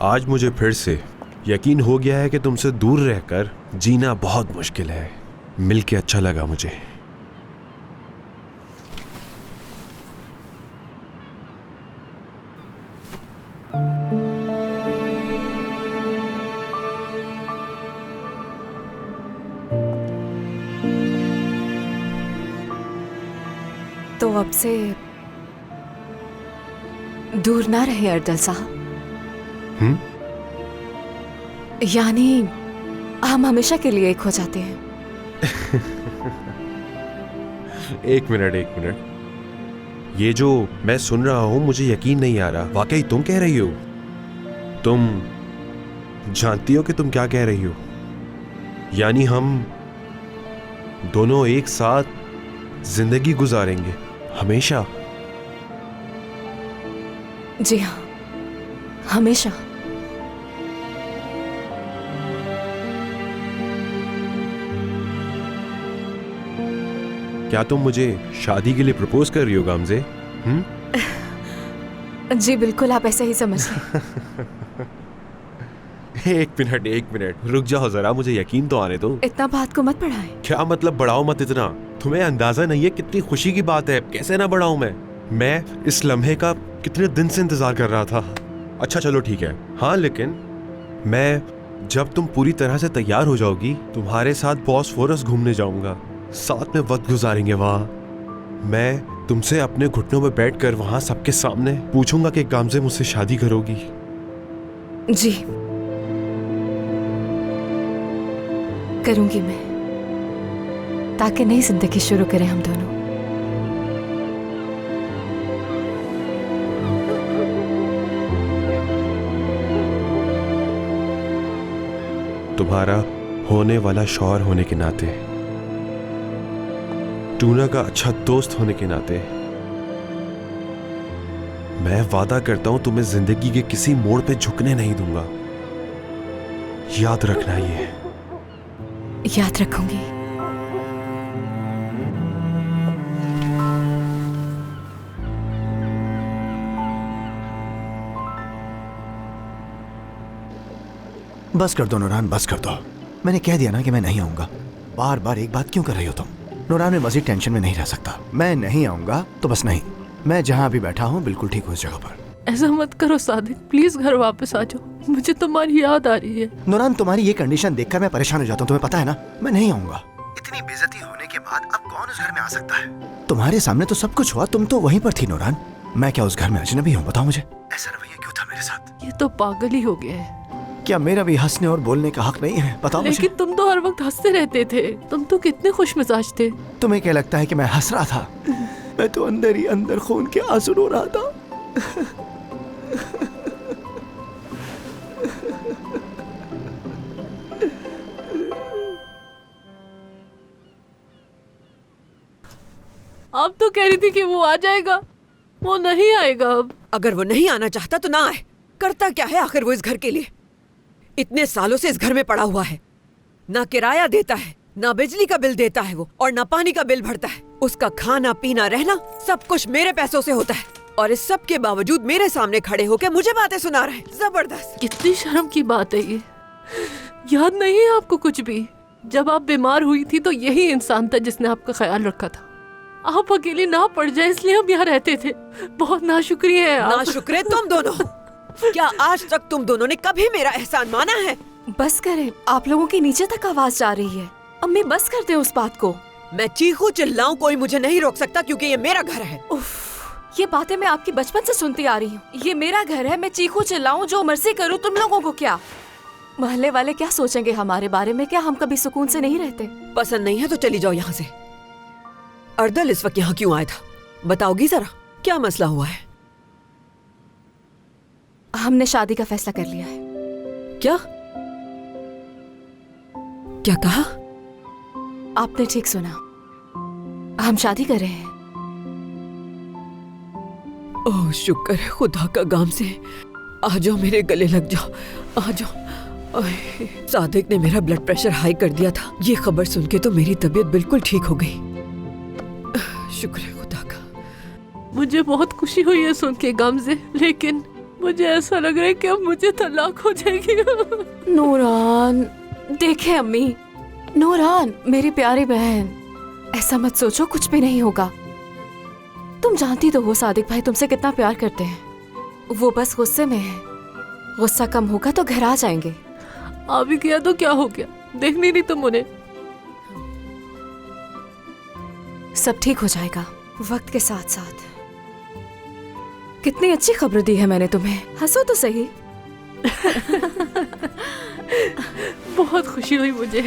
आज मुझे फिर से यकीन हो गया है कि तुमसे दूर रहकर जीना बहुत मुश्किल है। मिलके अच्छा लगा मुझे। तो अब से दूर ना रहे अर्दल साहब। यानी हम हमेशा के लिए एक हो जाते हैं। एक मिनट, ये जो मैं सुन रहा हूं मुझे यकीन नहीं आ रहा। वाकई तुम कह रही हो? तुम जानती हो कि तुम क्या कह रही हो? यानी हम दोनों एक साथ जिंदगी गुजारेंगे हमेशा? जी हाँ, हमेशा। क्या तुम मुझे शादी के लिए प्रपोज कर रही हो गामजे? जी बिल्कुल, आप ऐसा ही समझिए। एक मिनट रुक जाओ जरा, मुझे यकीन तो आने दो। इतना बात को मत बढ़ाएं। क्या मतलब बढ़ाओ मत इतना? तुम्हें अंदाजा नहीं है कितनी खुशी की बात है। कैसे ना बढ़ाऊं मैं इस लम्हे का कितने दिन से इंतजार कर रहा था। अच्छा चलो ठीक है। हाँ लेकिन मैं जब तुम पूरी तरह से तैयार हो जाओगी तुम्हारे साथ बॉस्फोरस घूमने जाऊंगा। साथ में वक्त गुजारेंगे वहां। मैं तुमसे अपने घुटनों में बैठकर वहां सबके सामने पूछूंगा कि गामजे मुझसे शादी करोगी? जी करूंगी मैं, ताकि नई जिंदगी शुरू करें हम दोनों। तुम्हारा होने वाला शौहर होने के नाते, टूना का अच्छा दोस्त होने के नाते मैं वादा करता हूं तुम्हें जिंदगी के किसी मोड़ पे झुकने नहीं दूंगा। याद रखना ये। याद रखूंगी। बस कर दो नूरान, बस कर दो। मैंने कह दिया ना कि मैं नहीं आऊंगा। बार बार एक बात क्यों कर रही हो तुम? नूरान, मैं मजीद टेंशन में नहीं रह सकता। मैं नहीं आऊंगा तो बस नहीं। मैं जहां अभी बैठा हूं बिल्कुल ठीक हूं इस जगह पर। ऐसा मत करो सादिक, प्लीज घर वापस आ जाओ। मुझे तुम्हारी याद आ रही है। नूरान, तुम्हारी ये कंडीशन देखकर मैं परेशान हो जाता हूँ, तुम्हें पता है ना। मैं नहीं आऊंगा। इतनी बेइज्जती होने के बाद अब कौन उस घर में आ सकता है? तुम्हारे सामने तो सब कुछ हुआ, तुम तो वहीं पर थी नूरान। मैं क्या उस घर में अजनबी हूँ? बताओ मुझे। ऐसा रवैया क्यों था मेरे साथ? ये तो पागल ही हो गया है। क्या मेरा भी हंसने और बोलने का हक नहीं है? बताओ मुझे। लेकिन तुम तो हर वक्त हंसते रहते थे। तुम तो कितने खुश मिजाज थे। तुम्हें क्या लगता है कि मैं हंस रहा था? मैं तो अंदर ही अंदर खून के आंसू रो रहा था। आप तो कह रही थी कि वो आ जाएगा। वो नहीं आएगा अब। अगर वो नहीं आना चाहता तो ना आए। करता क्या है आखिर वो इस घर के लिए? इतने सालों से इस घर में पड़ा हुआ है। ना किराया देता है, ना बिजली का बिल देता है वो, और ना पानी का बिल भरता है। उसका खाना पीना रहना सब कुछ मेरे पैसों से होता है, और इस सब के बावजूद मेरे सामने खड़े होकर मुझे बातें सुना रहा है। जबरदस्त। कितनी शर्म की बात है ये। याद नहीं है आपको कुछ भी? जब आप बीमार हुई थी तो यही इंसान था जिसने आपका ख्याल रखा था। आप अकेली ना पड़ जाए इसलिए हम यहाँ रहते थे। बहुत नाशुक्रिया है आप। नाशुक्रे तुम दोनों। क्या आज तक तुम दोनों ने कभी मेरा एहसान माना है? बस करें, आप लोगों की नीचे तक आवाज जा रही है। अम्मी बस कर दे उस बात को। मैं चीखूं चिल्लाऊं कोई मुझे नहीं रोक सकता, क्योंकि ये मेरा घर है। उफ, ये बातें मैं आपकी बचपन से सुनती आ रही हूँ। ये मेरा घर है, मैं चीखूं चिल्लाऊं जो मर्जी करूँ, तुम लोगों को क्या? मोहल्ले वाले क्या सोचेंगे हमारे बारे में? क्या हम कभी सुकून से नहीं रहते? पसंद नहीं है तो चली जाओ यहाँ से। अर्दल इस वक्त यहाँ क्यों आया था? बताओगी जरा, क्या मसला हुआ है? हमने शादी का फैसला कर लिया है। क्या क्या कहा? आपने ठीक सुना, हम शादी कर रहे हैं। ओह शुक्र है खुदा का, गाम से आ जाओ, मेरे गले लग जाओ, आ जाओ। सादिक ने मेरा ब्लड प्रेशर हाई कर दिया था। ये खबर सुन के तो मेरी तबीयत बिल्कुल ठीक हो गई। शुक्र है खुदा का। मुझे बहुत खुशी हुई है सुन के गामजे, लेकिन मुझे ऐसा लग रहा है कि अब मुझे तलाक हो जाएगी। नूरान, देखे अम्मी, नूरान मेरी प्यारी बहन, ऐसा मत सोचो, कुछ भी नहीं होगा। तुम जानती तो हो सादिक भाई तुमसे कितना प्यार करते हैं। वो बस गुस्से में है, गुस्सा कम होगा तो घर आ जाएंगे। आ भी गया तो क्या हो गया, देखनी नहीं तुम उन्हें। सब ठीक हो जाएगा वक्त के साथ साथ। कितनी अच्छी खबर दी है मैंने तुम्हें, हंसो तो सही। बहुत खुशी हुई मुझे।